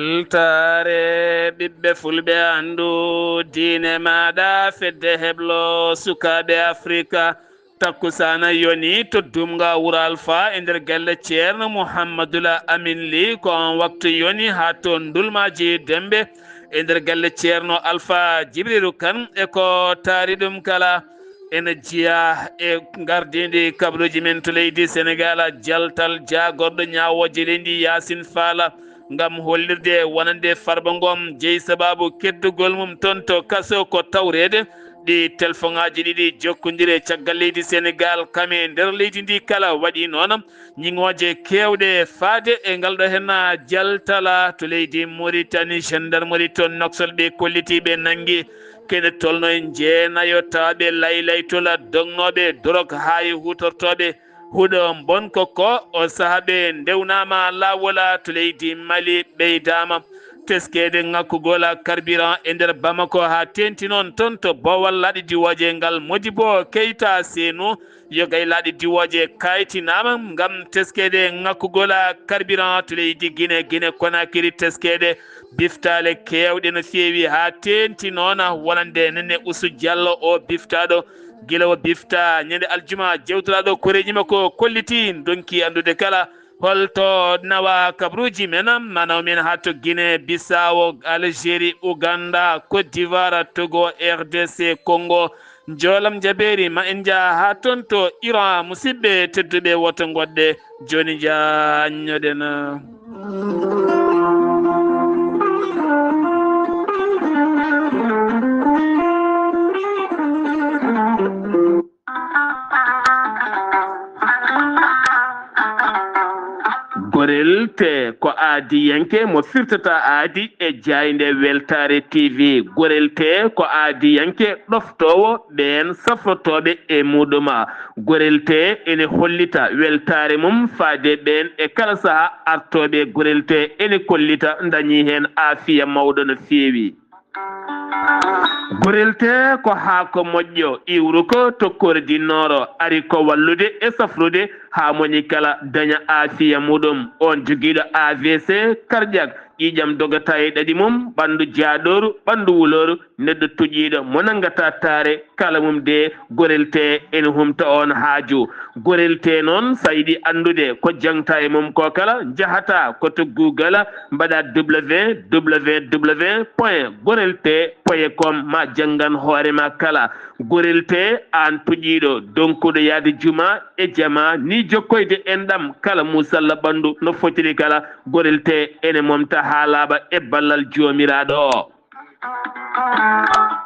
weltare ɓiɓɓe fulɓe andu diine maɗa fedde heblo sukaɓe afrika takkusana yoni to dumga wuro alpha e nder galle ceerno mouhammadoula amin ly ko on waktu yoni ha to ndulmaji dembe e nder galle ceerno alpha djibrilu kane e ko taari ɗum kala ene jiya e gardidi kabaruji men to leydi sénégal jaltal jagorɗo ñawoje leydi yasin fala ngam hollirde wonande farba ngom jeeyi sababu keddugol mum toon to kaso ko tawrede ɗi téléphone ngaji ɗiɗi jokkodire caggal leydi sénégal kame nder leydi ndi kala waɗi noon ñiŋoje kewɗe faade e ngal ɗo hen jaltala to leydi mauritanie gendarmerie toon noksol ɓe kollitiɓe nanggui kene tolno en jeenayotaɓe laylaytola dognoɓe dorog hayi hutortoɓe huuɗo bonko ko o saahaɓe ndewnama lawola to leydi mali ɓeydama teskede ngakkugol carburant e nder bamako ha tenti noon toon to bowal laaɗi diwoje ngal Modibo Keita Sénou yogay laaɗi diwoje kaytinama ngam teskede ngakkugol carburant to leydi Guinée Conakry teskede biftale kewɗe no feewi ha tenti noon wonande nene Usu Diallo o biftaɗo guila o bifta ñande aljuma jewtoraɗo koreji makko kolliti donki andude kala holto nawa kabruji men manaw men ha to Guinée Bissau Algérie Ouganda Côte d'Ivoire Togo RDC Congo jolam jaberi ma en jaa ha toon to Iran musidɓe tedduɓe woto goɗɗe joni jañoɗen gorel te ko aadi yanke mo firtata aadi e jayde weltare tv gorel te ko aadi yanke ɗoftowo ɓen safrotoɓe e muɗuma gorel te ene hollita weltare mum faade ɓen e kala saaha artoɓe gorel te ene kollita dañi hen aafiya mawɗo no feewi gorel te ko haako moƴƴo iwru ko tokkore dinnoro ari ko wallude e safrude ha moñi kala daña aafiya muɗum on joguiɗo AVC cardiaque ƴiƴam dogata e ɗaɗi mum ɓandu jaaɗoru ɓandu wuloru neɗɗo tuƴiɗo mo nangata taare kala mum de gorel te ene humta on haaju gorel te noon sa yiɗi andude ko jangta e mum ko kala jahata koto Google mbaɗa www.gorelte.com ma jangan hoorema kala gorel te an tuƴiɗo donkuɗo yaade juma e jama ni jokkoyde enɗam kala musalla ɓandu no fotiri kala gorel te ene momta ha laaɓa e ballal jomiraɗo o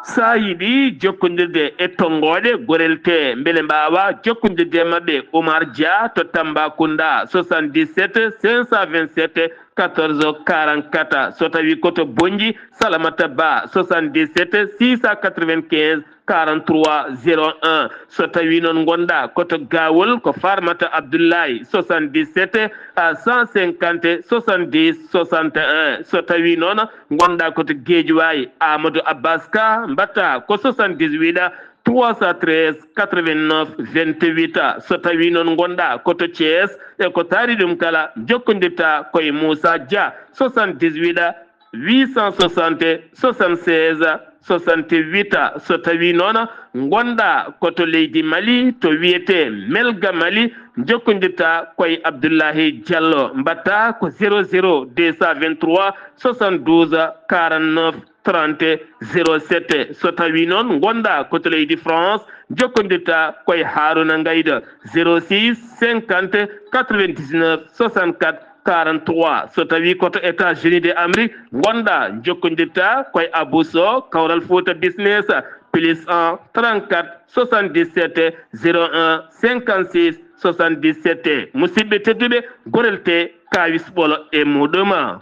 sa yiɗi jokkodirde e tongoɗe gorel te beele mbawa jokkodirde mabɓe Oumar Dia to Tambacounda 77 527 14 44 so tawi koto Bonji Salamata Ba 77 695 43 01 so tawi noon gonɗa koto Gawol ko Farmata Abdoulaye 77 150 70 61 so tawi noon gonɗa koto Guédiawaye Amadou Abbas Ka mbatta ko 78 313 89 28 so tawi noon gonɗa koto Thiès e ko taari ɗum kala jokkodirta koye Moussa Dia 78 860 76 68 so tawi noon gonɗa koto leydi Mali to wiyete Melga Mali jokkodirta koye Abdoulahi Diallo mbatta ko 00 223 72 49 30 07 so tawi noon gonɗa koto leydi France jokkodirta koye Haruna Ngayda 06 50 99 64 43 so tawi koto États-Unis d'Amérique gonɗa jokkodirta koye Abousso Kawral Fouta Business +1 34 77 01 56 77 musidɓe tedduɓe gorel te kawis ɓolo e muɗuma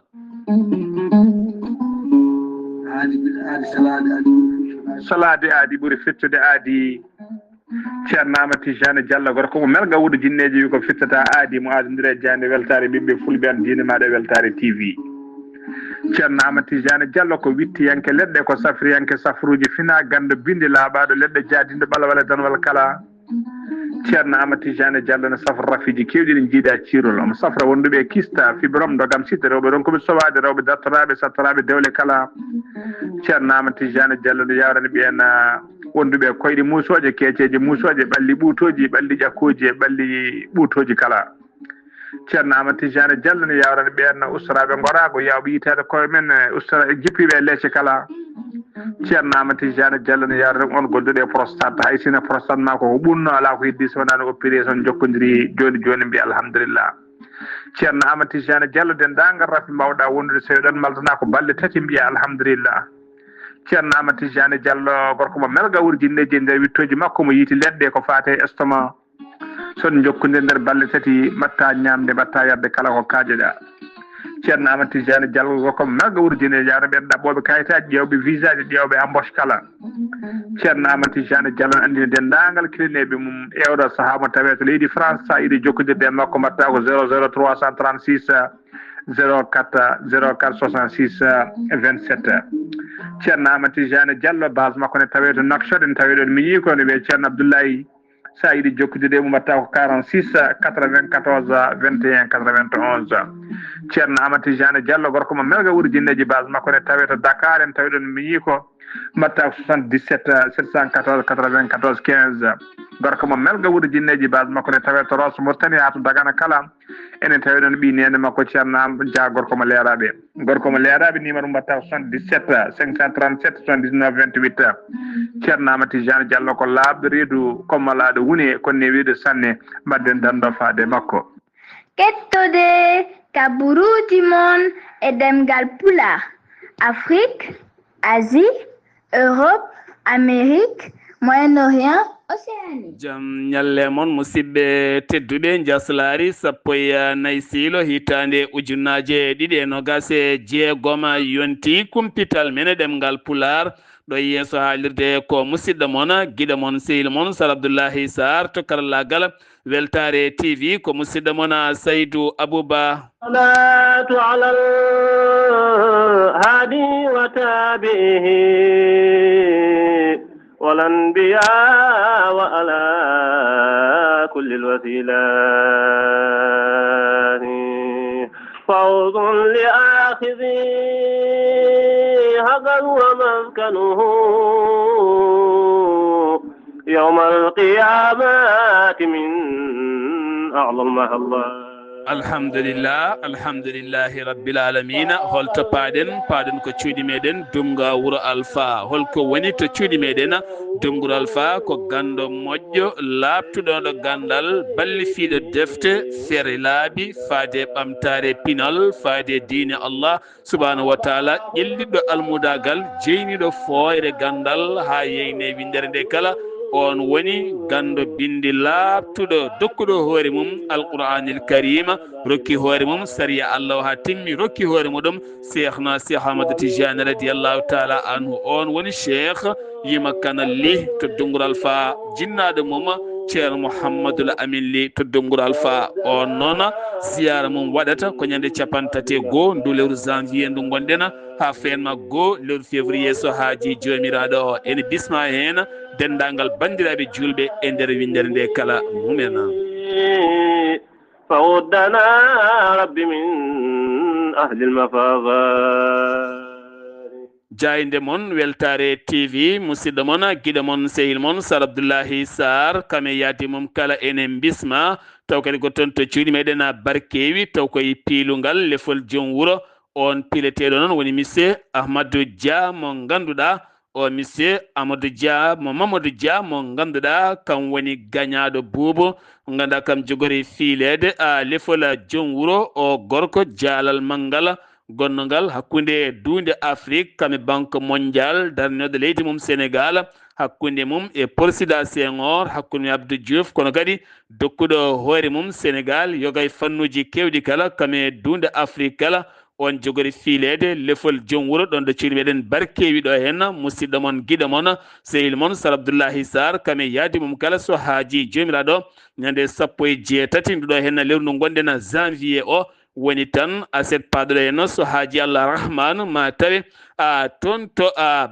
salade aadi ɓuuri fittude aadi ceerno Amadou Tijani Diallo gorko mo melga wuudo jinneji wi ko fittata aadi mo adodiri e jande weltare ɓiɓɓe fulɓe an diine maɗa weltare TV ceerno Amadou Tijani Diallo ko wittiyanke leɗɗe ko safriyanke safruji fina gando bindi laaɓaɗo leɗɗe jaadinde ɓalawale danwal kala ceerno amati jane diallo no safra rafiji kewɗi ɗe jiiɗa cirol omo safra wonduɓe kista fibrom dogam sitte rewɓe ɗon koɓe sowaade rewɓe dartoraɓe sattoraɓe dewle kala ceerno amati jane diallo no yawrani ɓen wonduɓe koyɗe musoje keeceje musoje ɓalli ɓuutoji ɓalli ƴakkuji e ɓalli ɓuutoji kala ceerno amati jane diallo no yawrani ɓen ustaraɓe gorago yawɓe yitede koye men ustara jippiɓe leecce kala ceerno amati jane diallo no yawrani on golduɗe prostate hay sino prostate ma koko ɓunno ala ko heddi so wonano opération jokkodiri joni joni mbiya alhamdulillah ceerno amati jane diallo dendagal rafi mbawɗa wondude so ɗon maltana ko balɗe tati mbiya alhamdulillah ceerno amati jane diallo gorko mo melga wurjinneji e nder wittoji makko mo yiiti leɗɗe ko fate estomac son jokkodiri nder balɗe tati mbatta ñamde mbatta yadde kala ko kaajeɗa ceerno amati jane diallo gorko mo melga wurjineji ara ɓen ɗaɓɓoɓe kayitaji ƴewɓe visa ji ƴewɓe embauche kala ceerno amati jane diallo andini dendagal kilineɓe mum ewɗo saaha mo tawe to leydi france sa yiɗi jokkodirde makko mbatta ko 00 336 04 04 66 27 ceerno amati jane diallo base makko ne tawe to Nouakchott ne tawe ɗon miñi ko ne wiye ceerno abdoulaye sa yiɗi jokkodirde mum mbatta ko 46 94 21 91 ceerno amati jane diallo gorko mo melga wurjinneji base makko ne tawe to Dakar en tawi ɗon miñi ko mbatta ko 77 714 94 15 gorko mo melga wurjinneji base makko ne tawe to Rosso Mauritanie ha to Dagana kala enen tawi ɗon ɓi nene makko ceerno dia gorko mo leeraɓe numéro mbatta ko 77 537 79 28 ceerno amati jane diallo ko laaɓɗo reedu kommalaɗo woni konne wiide sanne mbadden dando faade makko kettude kaburuji mon e demgal pula Afrique Asie Europe Amérique Moyen-Orient Océanie jam ñalle moon musidɓe tedduɓe jaslari sappo e nayyi siilo hitande ujunnaje ɗiɗi e nogas e jeegom yonti kumpital men ɗemgal pular ɗo yeeso haalirde ko musidɗo moon guiɗo moon sehil moon Sar Abdoullahi Sarr to karallagal weltare TV ko musidɗo moon Saydou Abouba salatu ala hadi wa tabihi والأنبياء وعلى كل الوسيلات فوز لآخذي هدى ومسكنه يوم القيامة من أعلى المحلات alhamdulillahi rabbil alamina holto paɗen ko cuuɗi meɗen dumga wuro alpha holko woni to cuuɗi meɗen dumguro alpha ko gando moƴƴo labtuɗo ɗo gandal ballifiɗo defte feere laabi faade ɓamtare pinal faade diine Allah subhanahu wa taala ƴelliɗo almudagal jeyniɗo foyre gandal ha yeyne windere nde kala on woni gando bindi labtuɗo dokkuɗo hoore mum alqur'anil karima rokki hoore mum sariya Allah ha timmi rokki hoore muɗum cheikhna cheikh Ahmadou Tidiane radiyallahu taala anhu on woni cheikh yima kanal li to dunguro alpha jinnaɗo mum ceerno Mouhamadoul Amin Ly to dunguro alpha on noon ziyara mum waɗata ko ñande 31 ndu lewru janvier ndu gonɗen ha fenma 1 lewru février so haaji jomiraɗo o ene bisma hen dendagal bandiraɓe julɓe e nder windere nde kala mumen فودنا ربي من أهل المفاضل jayde moon weltare TV musidɗo moon guiɗo moon sehil moon Sar Abdoullahi Sarr kame yaadi mum kala enen bisma taw kadi ko toon to cuuɗi meɗen barkewi taw koye piilungal lefol joom wuuro on pileteɗo noon woni monsieur Ahmadou Dia mo ganduɗa o monsieur Amadou Dia mo Mamadou Dia mo ganduɗa kam woni gañaɗo buubo ganduɗa kam jogori fiilede lefol joom wuuro o gorko jaalal manggal gonnogal hakkunde dunde Afrique kame banque mondial darnoɗo leydi mum Sénégal hakkunde mum e Président Senghor hakkunde Abdou Diouf kono kadi dokkuɗo hoore mum Sénégal yogay fannuji kewɗi kala kame dunde Afrique kala on jogori fiilede lefol joom wuuro ɗon ɗo cuuɗi meɗen barkewi ɗo hen musidɗo moon guiɗo moon sehil moon Sar Abdoullahi Sarr kame yaadi mum kala so haaji jomiraɗo ñande 17 nduɗo hen lewru ndu gonɗen janvier o woni tan aset paɗoɗo hen so haaji Allah rahman ma tawi toon to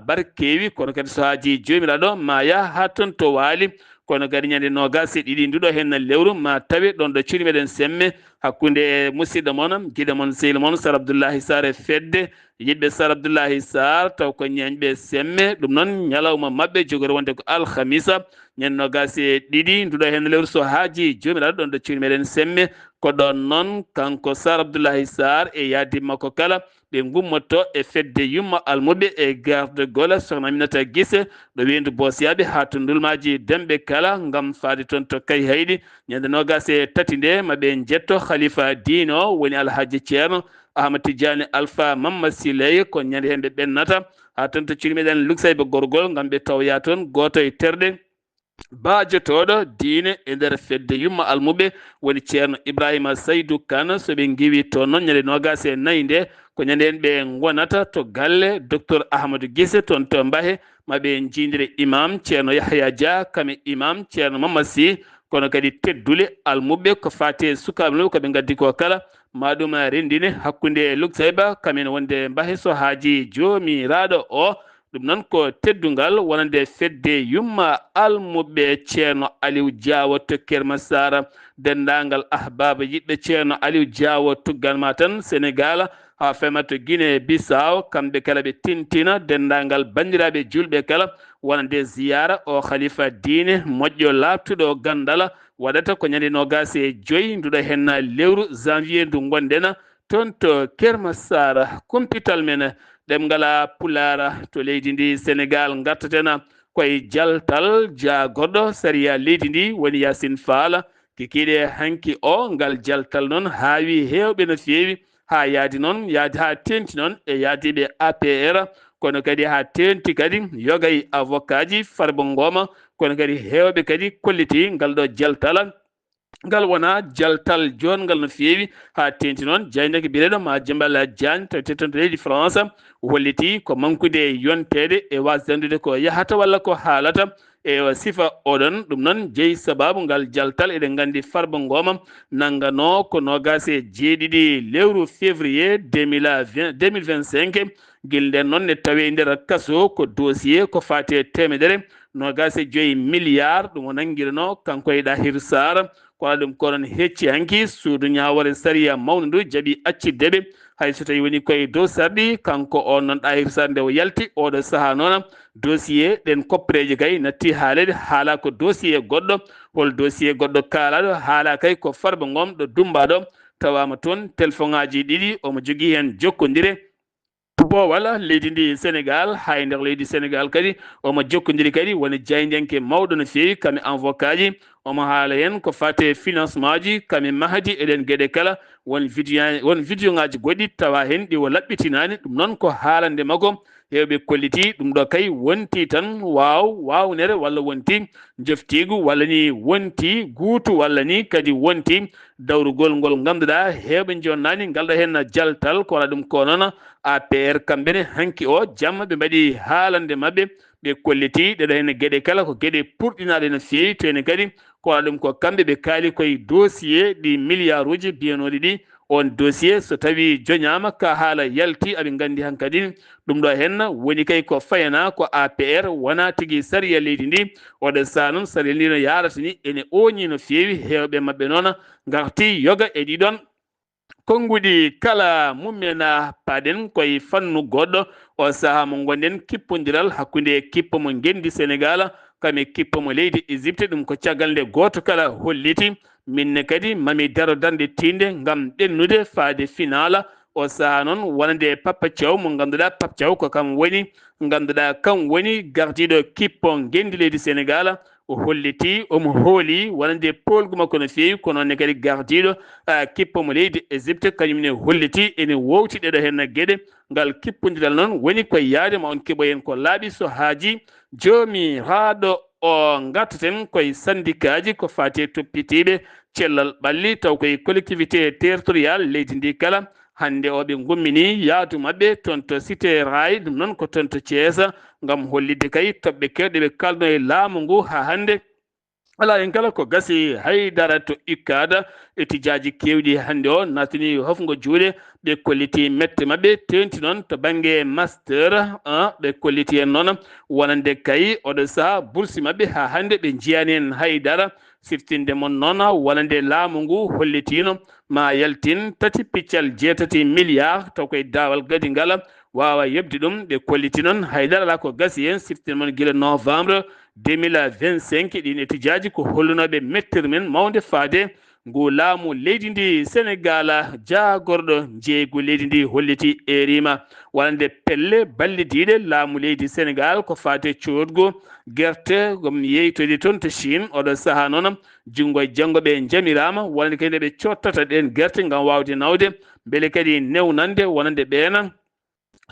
barkewi kono kadi so haaji jomiraɗo ma yaha ha toon to waali kono kadi ñande nogase ɗiɗi nduɗo hen lewru ma tawe ɗon ɗo curi meɗen semme hakkunde e musidɗo moon guiɗo moon sehil moon Sar Abdoullahi Sarr e fedde yiɗɓe Sar Abdoullahi Sarr taw ko ñañɓe semme ɗum noon ñalawma mabɓe jogori wonde ko alhamisa ñande nogase ɗiɗi nduɗo hen lewru so haaji jomiraɗo ɗon ɗo curi meɗen semme ko ɗon noon kanko Sar Abdoullahi Sarr e yaadi makko kala ɓe gummotto e fedde yumma almuɓe e garde gole sohna Aminata Guisse ɗo wendu Bosiyaɓe ha to ndulmaji demɓe kala gam faade toon to kay hayɗi ñande nogase tati nde maɓe jetto khalifa dino woni alhaji ceerno Ahmad Tidiane Alpha Mamma Siley ko ñande hen ɓe ɓennata ha toon to curi meɗen luksayɓe gorgol gam ɓe tawya toon goto e terɗe baajotoɗo diine e nder fedde yumma almuɓe woni ceerno Ibrahima Saydou Kane soɓe giwi toon noon ñande nogase nayyi nde ko ñande hen ɓe gonata to galle docteur Ahmadou Guisse toon to Mbahe maɓe jindire imam ceerno Yahya Dia kame imam ceerno Mamad Sy kono kadi teddule almuɓe ko fate sukaɓe no koɓe gaddi ko kala maɗum rendine hakkude luksayba kamen wonde Mbahe so haaji jomiraɗo o ɗum noon ko teddungal wonande fedde yumma almuɓe ceerno Aliou Diawo to Kermassara dendagal ahbaba yiɗɓe ceerno Aliou Diawo tugganma tan Sénégal ha femato Guinée Bissau kamɓe kala ɓe tintina dendagal bandiraɓe julɓe kala wonande ziyara o khalifa diine moƴƴo labtuɗo gandala waɗata ko ñande nogase joyyi nduɗo hen lewru janvier ndu gondena toon to Kermassara kumpital men ɗemgala pulara to leydi ndi Sénégal gartatena koye jaltal jagorɗo sariya leydi ndi woni Yacine Fall kikiɗe hanki o ngal jaltal noon haawi hewɓe no fewi ha yaadi noon yaadi ha tenti noon e yaadiɓe APR kono kadi ha tenti kadi yogay avocat ji Farba Ngoma kono kadi hewɓe kadi kolliti ngal ɗo jaltal ngal wona jaltal jongal no fewi ha tenti noon jayneke bireɗo ma Jambal Diagne tawte toon to leydi France holliti ko mankude yontede e wasdandude ko yahata walla ko haalata e sifa oɗon ɗum noon jeeyi sababu ngal jaltal eɗen gandi Farba Ngoma nangano ko nogase jeeɗiɗi lewru février 2025 guil nden noon ne tawe nder kaso ko dossier ko fate temedere nogase joyi milliard ɗum o nanguirano kanko e Dahir Sarr kono ɗum ko noon hecci hanki suudu ñawore sariya mawnu ndu jaaɓi acciddeɓe hayso tawi woni koye dow sarɗi kanko on noon Dahir Sarr nde o yalti oɗo saaha noon dossier ɗen koppareji kay natti haalede haala ko dossier goɗɗo hol dossier goɗɗo kaalaɗo haala kay ko Farba Ngom ɗo dumbaɗo tawama toon téléphone ngaji ɗiɗi omo jogui hen jokkodire walla leydi ndi Sénégal hay nder leydi Sénégal kadi omo jokkodiri kadi woni jaydenke mawɗo no fewi kame avocat ji omo haala hen ko fate financement ji kame mahdi eɗen gueɗe kala won vidéo ngaji goɗɗi tawa hen ɗi o laɓɓitinani ɗum noon ko haalande makko hewɓe kolliti ɗum ɗo kay wonti tan wawnere walla wonti joftigu walla ni wonti guutu walla ni kadi wonti dawrugol ngol ganduɗa hewɓe jonnani ngalɗo hen jaltal ko waɗa ɗum ko noon APR kamɓene hanki o jamma ɓe mbaɗi haalande mabɓe ɓe kolliti ɗeɗo hen gueɗe kala ko gueɗe purɗinaɗe no fewi to ene kadi ko waɗa ɗum ko kamɓe ɓe kaali koye dossier ɗi milliard uji mbiyanoɗi ɗi on dossier so tawi joñama ka haala yalti aɓe gandi hankkadi ɗum ɗo hen woni kay ko fayana ko APR wona tigui sariya leydi ndi oɗo saa noon sariya ndi no yarata ni ene oñi no fewi hewɓe mabɓe noon garti yoga e ɗiɗon konnguɗi kala mummena paɗen koye fannu goɗɗo o saaha mo gonɗen kippodiral hakkude kippo mo gendi Sénégal kame kippo mo leydi Égypte ɗum ko caggal nde goto kala holliti minne kadi mami daro darde tinde gam ɗennude faade final o saaha noon wonande Papa Thiaw mo ganduɗa Papa Thiaw ko kam woni ganduɗa kam woni gardiɗo kippo gendi leydi Sénégal o holliti omo hooli wonande polgu makko no fewi kono noonne kadi gardiɗo kippo mo leydi Égypte kañumne holliti ene wowti ɗeɗo hen gueɗe ngal kippodiral noon woni koye yaade ma on keɓoyen ko laaɓi so haaji jomiraɗo o gartaten koye syndicat ji ko fati toppitiɓe cellal ɓalli taw koye collectivité territorial leydi ndi kala hande o ɓe gummini yaadu mabɓe toon to cité ray ɗum noon ko toon to Thiés gam hollidde kay toɓɓe kewɗe ɓe kalno e laamu ngu ha hande ala en kala ko gasi haydara to ikkada etijaji kewɗi hande o natini hofgo juuɗe ɓe kolliti mette mabɓe tenti noon to banggue master ɓe kolliti en noon wonande kay oɗo saaha boursi mabɓe ha hande ɓe jiyani en haydara siftinde mon noon wonande laamu ngu hollitino ma yaltin 3,7 milliard taw koye dawal gadi ngala wawa yebdi ɗum ɓe kolliti noon haydara ala ko gasi en siftinde mon guila novembre 2025 ɗin etijaji ko hollunoɓe mettere men mawde faade ngu laamu leydi ndi Sénégal jagorɗo jeygu leydi ndi holliti erima wonande pelle ballidiɗe laamu leydi Sénégal ko faate coodgo guerte gom yeytoyde toon to Chine oɗo saaha noon junggo e janggo ɓe jamirama wonande kadi ɓe cottata ɗen guerte ngam wawde nawde beele kadi newnande wonande ɓeena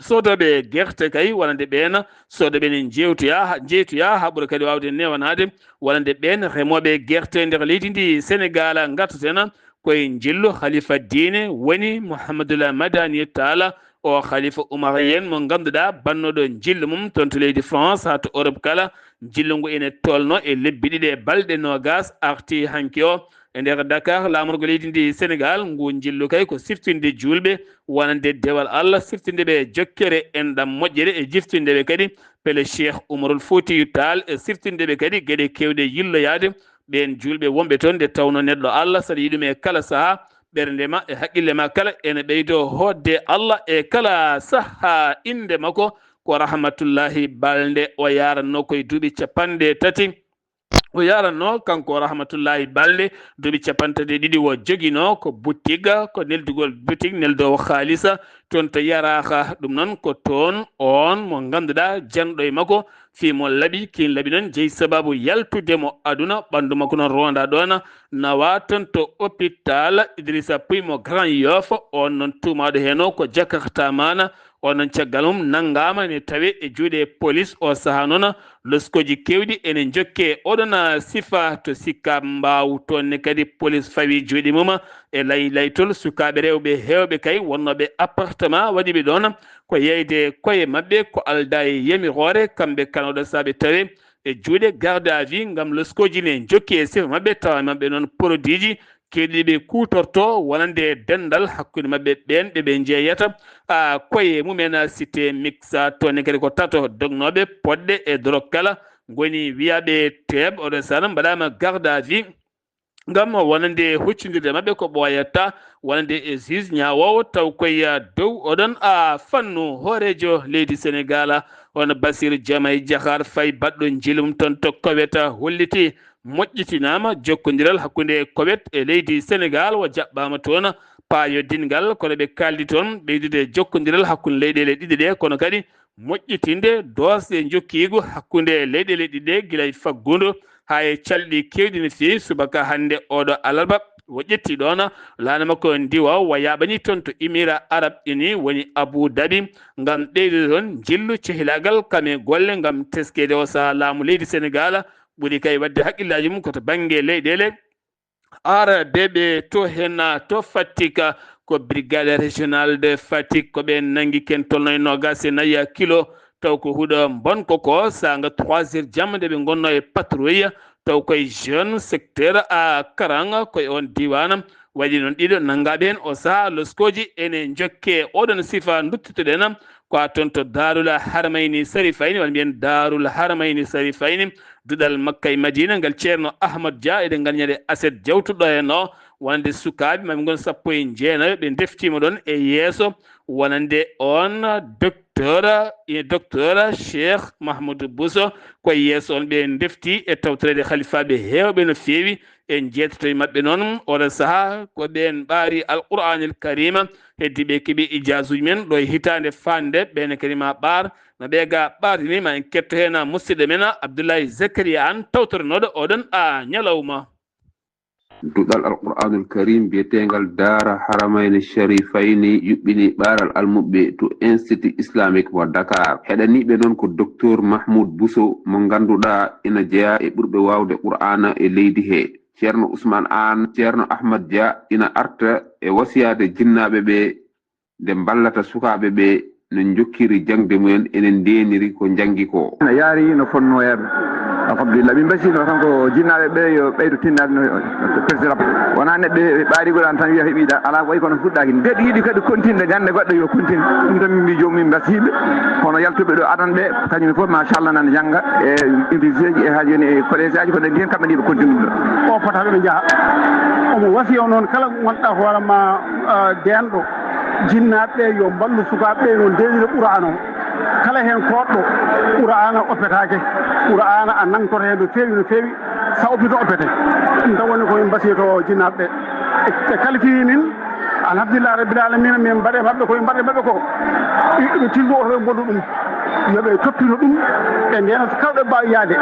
sodoɓe guerte kay wonande ɓeena sodoɓe ne jeytoya ha ɓuura kadi wawde newanade wonande ɓen remoɓe guerte nder leydi ndi Sénégal gartatena koye jillu khalifa diine woni Mouhamadoul Madani Tall o khalifa Oumar yen mo ganduɗa bannoɗo jillu mum toon to leydi France ha to Europe kala jillu ngu ene tolno e lebbi ɗiɗi e balɗe nogas arti hanki o e nder Dakar lamorgo leydi ndi Sénégal ngu jillu kay ko siftinde julɓe wonande dewal Allah siftinde ɓe jokkere enɗam moƴƴere e jiftinde ɓe kadi pele Cheikh Oumarul Foutiyou Tall e siftinde ɓe kadi gueɗe kewɗe yilloyade ɓen julɓe wonɓe toon nde tawno neɗɗo Allah saɗa yiɗum e kala saaha ɓernde ma e haqqille ma kala ene ɓeydo hodde Allah e kala saaha inde makko ko rahmatullahi balde o yaranno koye duuɓi 3 o yaranno kanko rahmatullahi balde duuɓi 32 o joguino ko boutique ko neldugol boutique neldowo haalisa toon to yaraka ɗum noon ko toon on mo ganduɗa janɗo e makko fimo laaɓi kin laaɓi noon jeeyi sababu yaltudemo aduna ɓandu makko noon ronda ɗon nawa toon to hôpital Idrissa Pouye mo Grand Yoff on noon tumaɗo heno ko Jakarta mana onon caggal mum nanggama ne tawe e juuɗe police o saaha noon loskoji kewɗi ene jokke oɗon sifa to sikka mbaw tonne kadi police fawi juuɗe mum e laytol sukaɓe rewɓe hewɓe kay wonnoɓe appartement waɗiɓe ɗon ko yeyde koye mabɓe ko alda e yamirore kamɓe kanoɗo saaɓe tawe e juuɗe garde à vue gam loskoji ne jokki e sifa mabɓe tawa mabɓe noon produit ji keɗiɓe kutorto wonande dendal hakkude mabɓe ɓen ɓeɓe jeeyata koye mumen cité mixa tonne kadi ko tato dognoɓe poɗɗe e drogue kala goni wiyaɓe teɓ oɗo sana mbaɗama garde à vue gam wonande huccodirde mabɓe ko ɓoyata wonande e juge ñawowo taw koye dow oɗon fannu hoorejo leydi Sénégal on Bassirou Diomaye Diakhar Faye baɗɗo jilum toon to koweta holliti moƴƴitinama jokkodiral hakkude kowet e leydi Sénégal o jaɓɓama toon paayo dingal kono ɓe kaldi toon ɓeydude jokkodiral hakkude leyɗele ɗiɗi ɗe kono kadi moƴƴitinde dosɗe jokkigu hakkude leyɗele ɗiɗi ɗe guilay faggudu ha e calɗi kewɗi no fewi subaka hande oɗo alarba o ƴetti ɗon laana makko ndiwa o yaɓani toon to Émirats Arabes Unis woni Abou Dhabi gam ɓeydude toon jillu cehilagal kame golle gam teskede o saaha laamu leydi Sénégal ɓuuri kay wadde haqqillaji mum koto banggue leyɗele RDB to hen to Fatick ko brigade régional de Fatick ko ɓe nangui ken tolno e nogas e nayyi kilo taw ko huuɗo bonko ko sanga 3 heures jamma nde ɓe gonno e patrouille taw koye jeune secteur Karang koye on diwan waɗi noon ɗiɗo nangaɓe hen o saaha loskoji ene jokke oɗon sifa duttitoɗen ko toon to Darul Harmayni Sarifayni walla mbiyen Darul Harmayni Sarifayni duɗal Makka e Madina ngal ceerno Ahmad Dia eɗen gandi aset jawtuɗo hen o wonande sukaɓe mami gon 19 ɓe deftima ɗon e yeeso wonande on docteur Cheikh Mahmoudou Bousso koye yeeso on ɓe defti e tawtorede halifaɓe hewɓe no fewi en jeetoto e mabɓe noon oɗo saaha ko ɓen ɓaari alqouranil karima heddi ɓe keeɓi ijasuji men ɗo e hitande fande ɓene kadi ma ɓaar no ɓeega ɓaartini ma en ketto hen musidɗo men Abdoulaye Zakaria an tawtorenoɗo oɗon ñalawma duɗal alqur'anul karim biyetegal Dara Haramayni Sharifayni yuɓɓini ɓaaral almuɓɓe to institut islamique mo Dakar heɗaniɓe noon ko docteur Mahmoud Bousso mo ganduɗa ina jeeya e ɓurɓe wawde qur'ana e leydi he ceerno Ousmane An ceerno Ahmad Dia ina arta e wasiyade jinnaɓe ɓe nde ballata sukaɓe ɓe no jokkiri jangde mumen enen ndeniri ko jangi ko yaari no fonno yaade alhamdulillah min basino tan ko jinnaɓe ɓe yo ɓeydo tinnade no président wona neɗɗo ɓaarigoɗan tan wiya heeɓiɗa ala way kono fuɗɗaki ni ɓeɗo yiiɗi kadi continde gande goɗɗo yo contine ɗum tan min mbi jomumin basiɓe kono yaltuɓe ɗo adan ɓe kañum fof machallah nana jangga e université ji e ha joni e collége aji ko nandi hen kamɓe ndi ɓe continue ɗum o potaɓe ɓe jaaha omo wasi o noon kala gonɗa hoorema denɗo jinnaɓe yo mballu sukaɓe yo ndewira Qur'an o kala hen koɗɗo Qur'an oppetake Qur'an a nangtoto hen no fewi sa oppito oppete ɗum tan woni komin mbasiyeto jinnaɓe ɓe kalifini min alhamdulillah rabbil alamina min mbaɗe mabɓe koye mbaɗe mabɓe ko ɓe tillo oto ɓe mboɗo ɗum yoɓe toppito ɗum ɓe ndena so kala ɗo mbawi yaade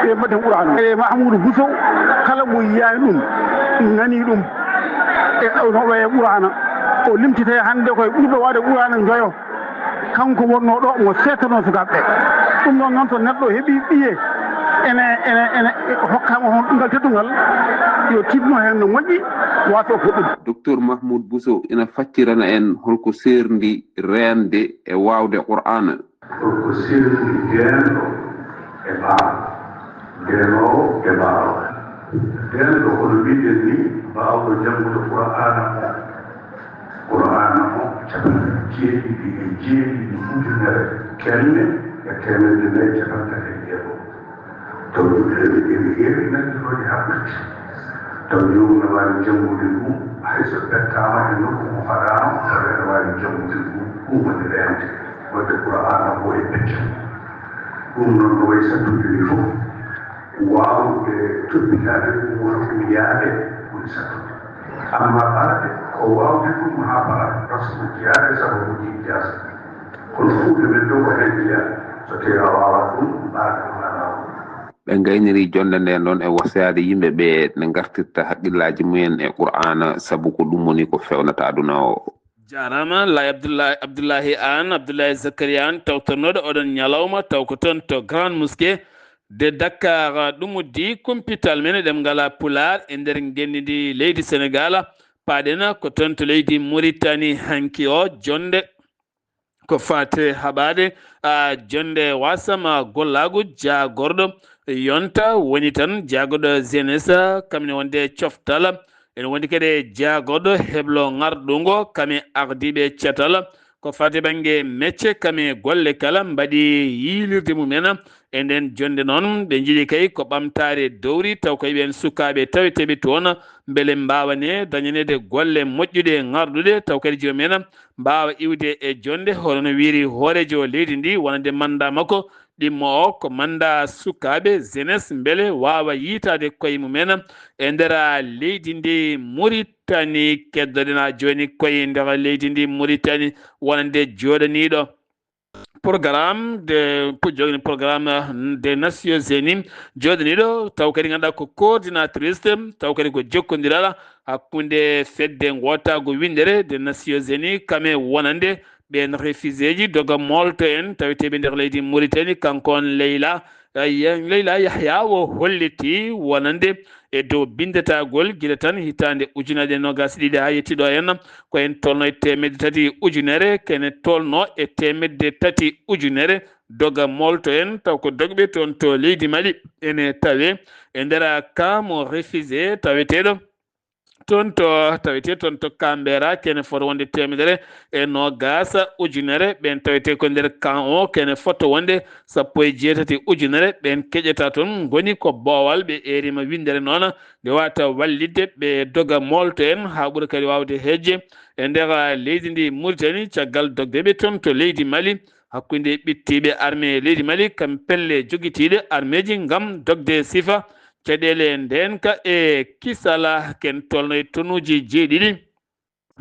ɓe mbaɗen Qur'an o e Mahamoudou Bousso kala mo yiyani ɗum nani ɗum e no waye Qur'an o limtite hande koye ɓurɓe wawde Qur'an joyo kanko wonno ɗo mo settono sukaɓe ɗum ɗon noon to neɗɗo heeɓi ɓiye ene hokkama hon ɗumgal teddugal yo tibno hen no moƴƴi wato ko ɗum docteur Mahmoud Bousso ina faccirana en holko serndi rende e wawde Qur'ana holko serndi denɗo e baawa ndenowo e baawa denɗo kono mbiɗen ni mbawɗo janngude Qur'ana o capanɗe jeeɗiɗi e jeeɗiɗi ujunere kenne e temedde nayi capantati e jeegom taw ene heewi nandirode haɓɓirde taw jomum ne wawi janngude ɗum hayso ɓettama e nokku mo haɗama taw ene wawi janngude ɗum ɗumwoni rende wadde Qur'ana o e becce ɗum noon no wayi sattude ni fof wawde toppitade ɗum wona ɗum yaade woni sattude amma ɓaade ko wawde ɗum ha ɓaade par ce que yaade sababu ɗi jasa kono fuude men ɗo ko hen jiya so tawi a wawa ɗum ɓaade ɗum ala ɓe gayniri jonde nde noon e wasiyade yimɓe ɓe ne gartirta haqqillaji mumen e Qur'ana sabu ko ɗum woni ko fewnata aduna o jarama lay Abdoullahi Anne Abdoulaye Zakaria Anne tawtornoɗo oɗon ñalawma taw ko toon to Grande Mosquée de Dakar ɗum uddi kumpital men ɗem ngala Pulaar e nder gendidi leydi Sénégal paɗena ko toon to leydi Mauritanie hanki o jonde ko fate haɓade jonde wasama gollagu jagorɗo yonta woni tan jagoɗo jeunesse kamne wonde coftal ene wondi kadi jagoɗo heblo ngarɗugo kame ardiɓe cetal ko fate banggue métier kame golle kala mbaɗi yilirde mumen e nden jonde noon ɓe jiiɗi kay ko ɓamtare dowri taw koye ɓen sukaɓe taweteɓe toon beele mbawane dañanede golle moƴƴuɗe ngarɗuɗe taw kadi jomumen mbawa iwde e jonde hono wiiri hoorejo leydi ndi wonande manda makko ɗimmo o ko manda sukaɓe jeunesse beele wawa yitade koye mumen e nder leydi ndi Mauritanie keddoɗena joni koye nder leydi ndi Mauritanie wonande joɗaniɗo programme des Nations Unies joɗaniɗo taw kadi ganduɗa ko coordinatrice taw kadi ko jokkodiral hakkude fedde gotago windere des Nations Unies kame wonande ɓen réfugié ji doga molto en taweteɓe nder leydi Mauritanie kankon Leyla Yahya o holliti wonande e dow bindetagol guila tan hitande ujunaje nogas ɗiɗi ha yettiɗo en ko en tolno e temedde tati ujunere kene tolno e temedde tati ujunere doga molto en taw ko dogɓe toon to leydi Mali ene tawe e nder kamo réfugié taweteɗo toon to Canberra kene foto wonde temedere e nogas ujunere ɓen tawete ko nder kan o kene foto wonde 17 ujunere ɓen keƴeta toon goni ko boowal ɓe erima windere noon nde wata wallidde ɓe doga molto en ha ɓuura kadi wawde hejje e nder leydi ndi Mauritanie caggal dogdeɓe toon to leydi Mali hakkude ɓittiɓe armée leydi Mali kam pelle joguitiɗe armée ji gam dogde sifa caɗele ndenka e kisala ken tolno e tonnuji jeeɗiɗi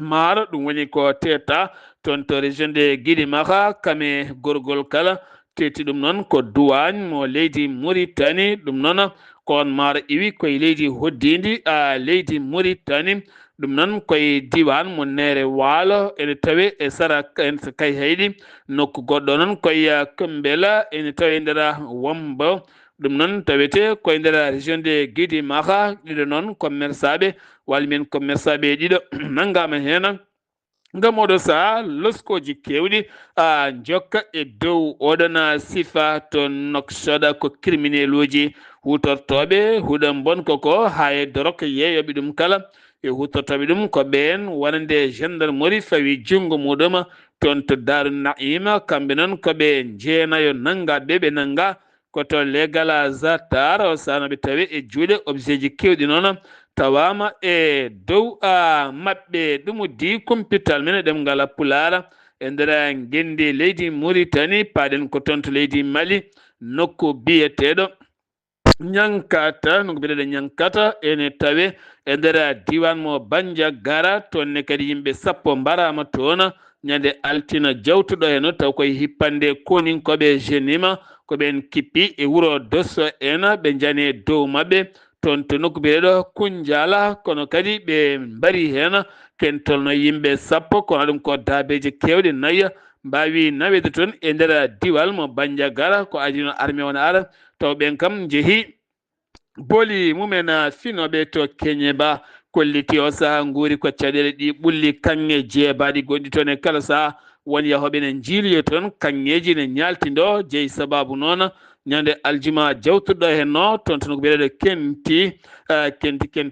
maaro ɗum woni ko teta toon to région de Guidimaha kame gorgol kala teti ɗum noon ko douane mo leydi Mauritanie ɗum noon kon maaro iwi koye leydi hoddidi leydi Mauritanie ɗum noon koye diwan mo Nere Waalo ene tawe e sara en kay hayɗi nokku goɗɗo noon koye Kombela ene tawe nder Wombo ɗum noon tawete koye nder région de Guidimaha ɗiɗo noon commerçaɓe walli men commerçaɓe ɗiɗo nanggama hen ngamoɗo sa loskoji kewɗi jokka e dow oɗona sifa to noksoda ko criminel uji hutortoɓe huɗon bon koko ha e dorok yeyoɓe ɗum kala e hutortoɓe ɗum ko ɓen wonande gendarmerie fawi junggo muɗum toon to Daaru Naima kamɓe noon koɓe jeenayo nanga ɓe nanga koto legal zatar o sanoɓe tawi e juuɗe objet ji kewɗi noon tawama e dow maɓɓe ɗum di compital men ɗemngal Pulaar e nder gendi leydi Mauritanie paɗen ko toon to leydi Mali nokku biyeteɗo Ñankata no mbiɗeɗe Ñankata ene tawe e nder diwan mo Bandiagara toonne kadi yimɓe 10 mbarama toon ñande altina jawtuɗo heno taw koye hippande koninkoɓe jenima ko ɓen kippi e wuro Dosso en ɓe jani dow maɓɓe toon to nokku mbiyeɗo Kundiala kono kadi ɓe mbari hen ken tolno yimɓe 10 kono ɗum ko daabeji kewɗe nayyi mbawi nawede toon e nder diwal mo Bandiagara ko adino armé on ara taw ɓen kam jeehi booli mumen finoɓe to Keñeba kolliti o saaha nguuri ko caɗele ɗi ɓulli kanŋe jeebaɗi goɗɗi toon e kala saaha won yahoɓe ne jiiliyo toon kanŋeji ne ñaltindo jeeyi sababu noon ñande aljuma jawtuɗo henno toon to ko mbiyeɗo kenti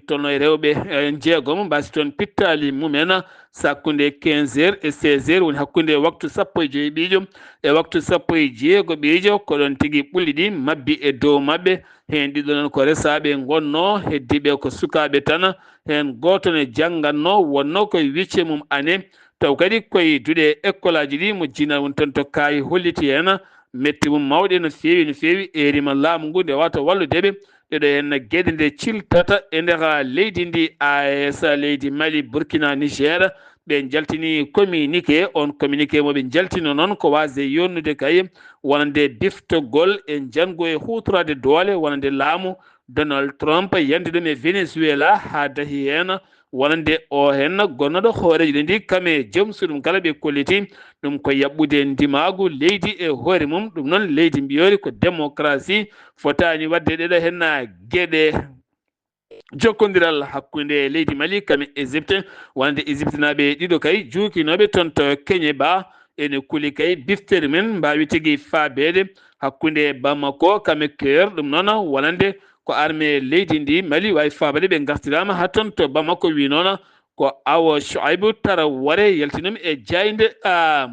toon e rewɓe jeegom mbasi toon pittali mumen sakkude 15 h et 16 h woni hakkude waktu 15 ɓiijo e waktu 16 ɓiijo ko ɗon tigui ɓulli ɗi mabbi e dow mabɓe hen ɗiɗo noon ko resaɓe gonno heddiɓe ko sukaɓe tan hen goto ne jangganno wonno koye wicce mum année taw kadi koye duuɗe école aji ɗi mo jina woni toon to kaayi holliti hen metti mum mawɗe no fewi erima laamu ngu nde wata walludeɓe ɗeɗo henna gueɗe nde ciltata e nder leydi ndi AES leydi Mali Burkina Niger ɓe jaltini communiqué on communiqué moɓe jaltino noon ko wasde yonnude kay wonande biftogol e jango e hutorade doole wonande laamu Donald Trump yande ɗum e Venezuela ha dahi hen wonande o hen gonnoɗo hooreji ɗe ndi kame joom suɗum kala ɓe kolliti ɗum ko yaɓɓude ndimagu leydi e hoore mum ɗum noon leydi mbiyori ko démocratie fotani wadde ɗeɗo henna gueɗe jokkodiral hakkude leydi Mali kame Égypte wonande Égypte naɓe ɗiɗo kay juukinoɓe toon to Keñeba ene kuuli kay biftere men mbawi tigui faabede hakkude Bamako kame Caire ɗum noon wonande ko armé leydi ndi Mali wawi faabade ɓe gartirama ha toon to Bamako wi noon ko Awo Chouaibou Tarawore yaltinumi e jayde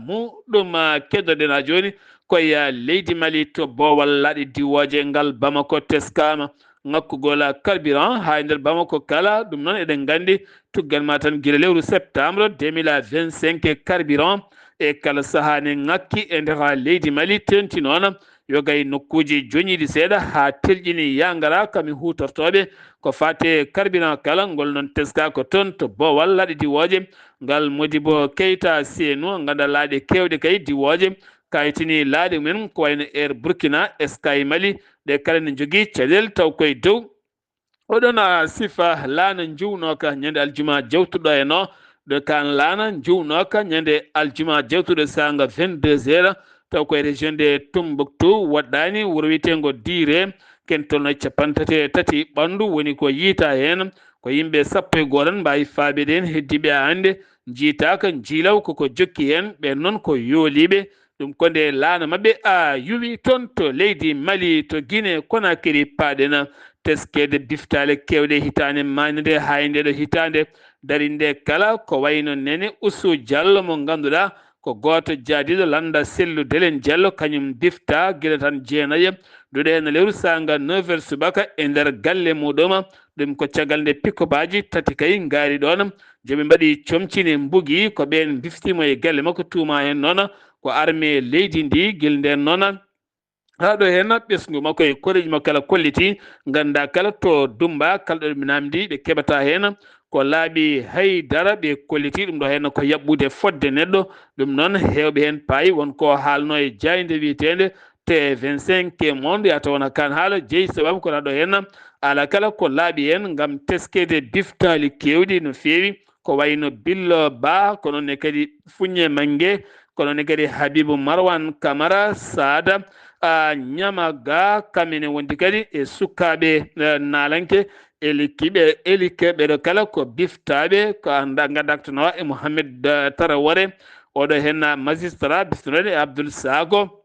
muɗum keddoɗen ha joni koye leydi Mali to boowal laaɗe diwoje ngal Bamako teskama ngakkugol carburant ha nder Bamako kala ɗum noon eɗen gandi tuggal ma tan guila lewru septembre 2025 carburant e kala saaha ne ngakki e nder leydi Mali tenti noon yogay nokkuji joñiɗi seeɗa ha telƴini yangara kami hutortoɓe ko fate carburant kala ngol noon teska ko toon to boowal laaɗe diwoje ngal Modibo Keita Sénou ganda laaɗe kewɗe kay diwoje kayitini laaɗe men ko wayno Air Burkina Sky Mali ɗe kala ne jogui caɗele taw koye dow oɗon sifa laana juwnoka ñande aljuma jawtuɗo e no ɗo kan laana juwnoka ñande aljuma jawtuɗo sanga 22 h taw koye région de Tombouctou waɗɗani wuuro wiyetengo Dire ken tolno 33 ɓandu woni ko yiita hen ko yimɓe 11 mbawi faabede hen heddiɓe hande jiitaka jiilaw koko jokki hen ɓen noon ko yooliɓe ɗum ko nde laana mabɓe yuwi toon to leydi Mali to Guinée Conakry paaɗen teskede biftale kewɗe hitande manide hay ndeɗo hitande darinde kala ko wayno Nene Ousou Diallo mo ganduɗa ko goto jaadiɗo landa sellu Delen Diallo kañum bifta guila tan jeenayi duɗe hen lewru sanga 9 h subaka e nder galle muɗum ɗum ko caggal nde pikobaji tati kay gaari ɗon jooɓe mbaɗi comcine mbugui ko ɓen biftimo e galle makko tuuma hen noon ko armé leydi ndi guel nden noon haɗo hen ɓesgu makko e koreji makko kala kolliti ganda kala to Dumba kala ɗo ɓe namdi ɓe keɓata hen ko laaɓi haydara ɓe kolliti ɗum ɗo hen ko yaɓɓude fodde neɗɗo ɗum noon hewɓe hen paayi wonko haalno e jayde wiyetede T25 monde yata wona kan haala jeeyi sababu ko ɗo hen ala kala ko laaɓi hen gam teskede biftali kewɗi no fewi ko wayno Billo Ba ko noon ne kadi Fuñe Mangue ko noon ne kadi Habibou Marwan Camara Sada Ñamaga kamene wondi kadi e sukkaɓe nalanke elikeɓe kala ko biftaɓe ko gandaktono e Mohamed Tarawore oɗo hen magistrat biftinoɗe Abdoul Sago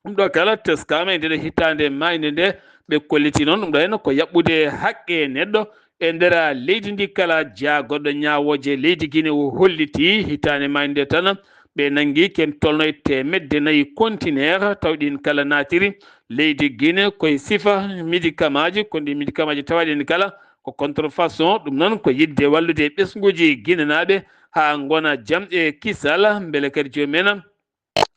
ɗum ɗo kala teskama e nder hitande mayde nde ɓe kolliti noon ɗum ɗo henna ko yaɓɓude haqqe neɗɗo e nder leydi ndi kala jaagoɗɗo ñawoje leydi Guinée o holliti hitande mayde nde tan ɓe nangi ken tolno e 4 contenaire tawɗin kala natiri leydi Guinée koye sifa médicament ji ko ndi médicament ji tawaɗen kala ko contrefaçon ɗum noon ko yidde wallude ɓesguji Guinée naɓe ha gona jaam e kisal beele kadi jomumen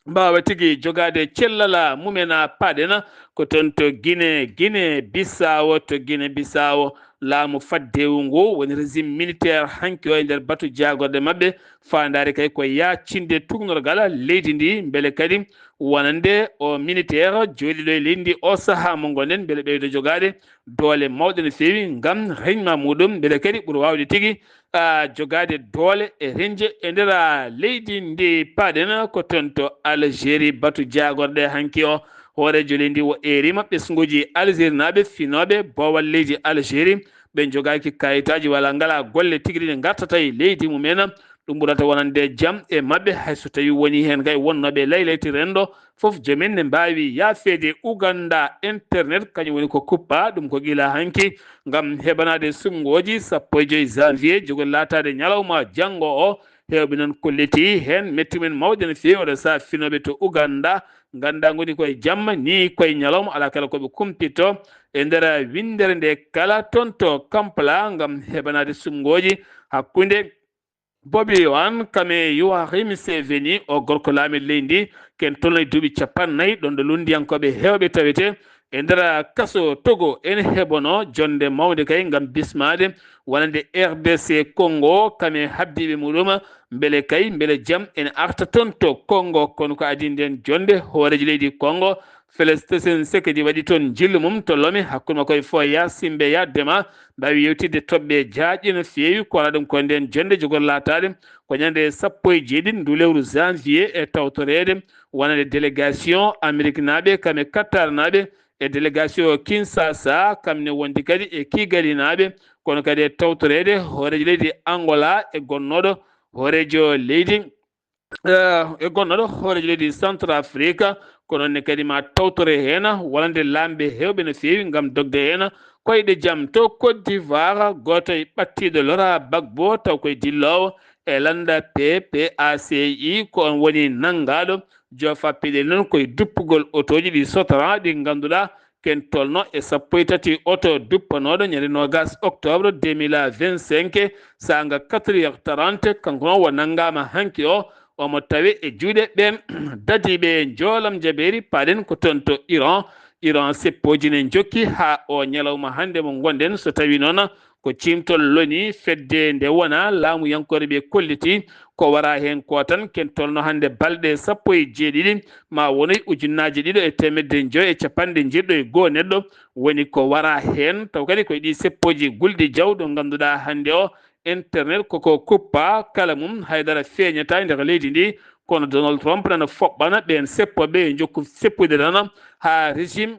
mbawa tigui jogade cellala mumen paɗena ko toon to Guinée Bissau to Guinée Bissau laamu faddewu ngu woni régime militaire hanki o e nder batu jagorde mabɓe fandare kay ko yaccinde tugnorgal leydi ndi beele kadi wonande o militaire joɗiɗo e leydi ndi o saaha mo gonɗen beele ɓeydo jogade doole mawɗe no fewi gam reñma muɗum beele kadi ɓuura wawde tigui jogade doole e renje e nder leydi ndi paɗen ko toon to Algérie batu jagorde hanki o hoorejo leydi ndi o erima ɓesguji Algérie naɓe finoɓe bowal leydi Algérie ɓe jogaki kayitaji wala ngala golle tigui ɗe gartata e leydi mumen ɗum ɓurata wonande jaam e mabɓe hayso tawi woni hen kay wonnoɓe laylayti rendo foof jomin ne mbawi yaafede Uganda internet kañum woni ko kuppa ɗum ko gila hanki gam heɓanade sumgoji 15 janvier jogol latade ñalawma janggo o hewɓe noon kolliti hen metti men mawɗe no fewi oɗo sa finoɓe to Uganda ganda goni koye jamma ni koye ñalawma ala kala koɓe kumpito e nder windere nde kala toon to Kampala gam heɓanade sumgoji hakkude Bobi Wine kame Yowarim Museveni o gorko laami leydi ken tolno e duuɓi 40 ɗon ɗo lundiyankoɓe hewɓe tawete e nder kaso Togo ene heɓono jonde mawde kay gam bismade wonande RDC Congo kame habdiɓe muɗum beele jaam ene arta toon to Congo kono ko adi nden jonde hooreji leydi Congo Félix Sekedi waɗi toon jillu mum to Lome hakkude makko e Foya Simbe Yaddema mbawi yewtidde toɓɓe jaaƴi no fewi ko waɗa ɗum ko nden jonde jogol latade ko ñande 17 ndu lewru janvier e tawtorede wonande délégation Amérique naɓe kame Qatar naɓe e délégation Kinshasa kamne wondi kadi e Kigali naɓe kono kadi e tawtorede hoorejo leydi Angola e gonnoɗo hoorejo leydi Centrafrique kono ne kadi ma tawtore hen wonande lamɓe hewɓe no fewi gam dogde hen koyɗe jaam to Côte d'Ivoire goto e ɓattiɗo Laurent Gbagbo taw koye dillowo e landa PPACI ko on woni nanggaɗo jofapiɗe noon koye duppugol otoji ɗi sotoran ɗi ganduɗa ken tolno e 13 oto duppanoɗo ñande 20 octobre 2025 sanga 4h30 kanko noon wo nanggama hanki o omo tawi e juuɗe ɓen dadiɓe joolam jaberi paɗen ko toon to Iran seppoji ne jokki ha o ñalawma hande mo gonɗen so tawi noon ko cimtol loni fedde nde wona laamu yankore ɓe kolliti ko wara hen ko tan ken tolno hande balɗe 17 ma woni ujunnaje 250 neɗɗo woni ko wara hen taw kadi koye ɗi seppoji gulɗi jaw ɗo ganduɗa hande o internet koko kuppa kala mum haydara feeñata nder leydi ndi kono Donald Trump nana foɓɓana ɓen seppoɓe jokku seppude tan ha régime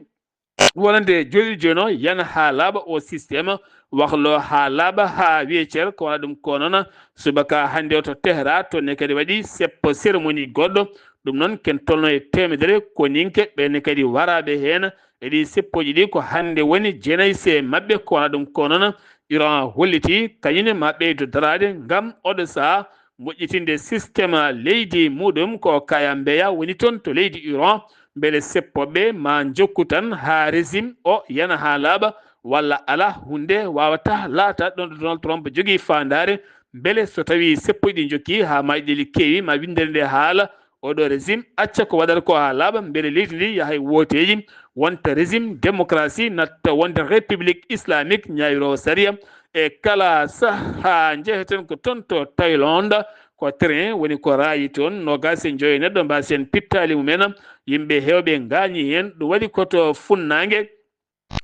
wonande joni jono yana ha laaɓa o systéme wahlo ha laaɓa ha wiyecer ko waɗa ɗum ko noon subaka hande o to Tehra to ne kadi waɗi seppo cérémonie goɗɗo ɗum noon ken tolno e temedere ko ninke ɓenne kadi waraɓe hen eɗi seppoji ɗi ko hande woni jenayse mabɓe ko waɗa ɗum ko noon Iran holliti kañum ma ɓeydo darade gam oɗo saha moƴƴitinde systéme leydi muɗum ko Kaya Mbeya woni toon to leydi Iran beele seppoɓe ma jokku tan ha régime o yana ha laaɓa walla ala hunde wawata laata ɗon ɗo Donald Trump jogui fandare beele so tawi seppoji ɗi jokki ha mayɗeli kewi ma windere nde haala oɗo régime acca ko waɗata ko ha laaɓa beele leydi ndi yahay woteji wonta régime démocratie natta wonta république islamique ñawirowo saria e kala saha jeeheten ko toon to Thaïlande ko train woni ko raayi toon 25 neɗɗo mbasen pittali mumen yimɓe hewɓe gañi hen ɗum waɗi koto funnague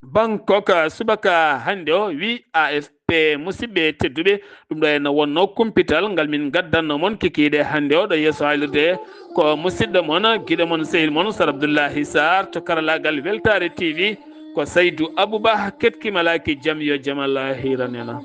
Bangkok subaka hande o wi AFP musidɓe tedduɓe ɗum ɗo henna wonno kumpital ngal min gaddanno moon kikiɗe hande o ɗo yeeso haalirde ko musidɗo moon guiɗo moon sehil moon Sar Abdoullahi Sarr to karallagal Weltare TV ko Saydou Abouba ketki malaki jam yo jamalah hiranena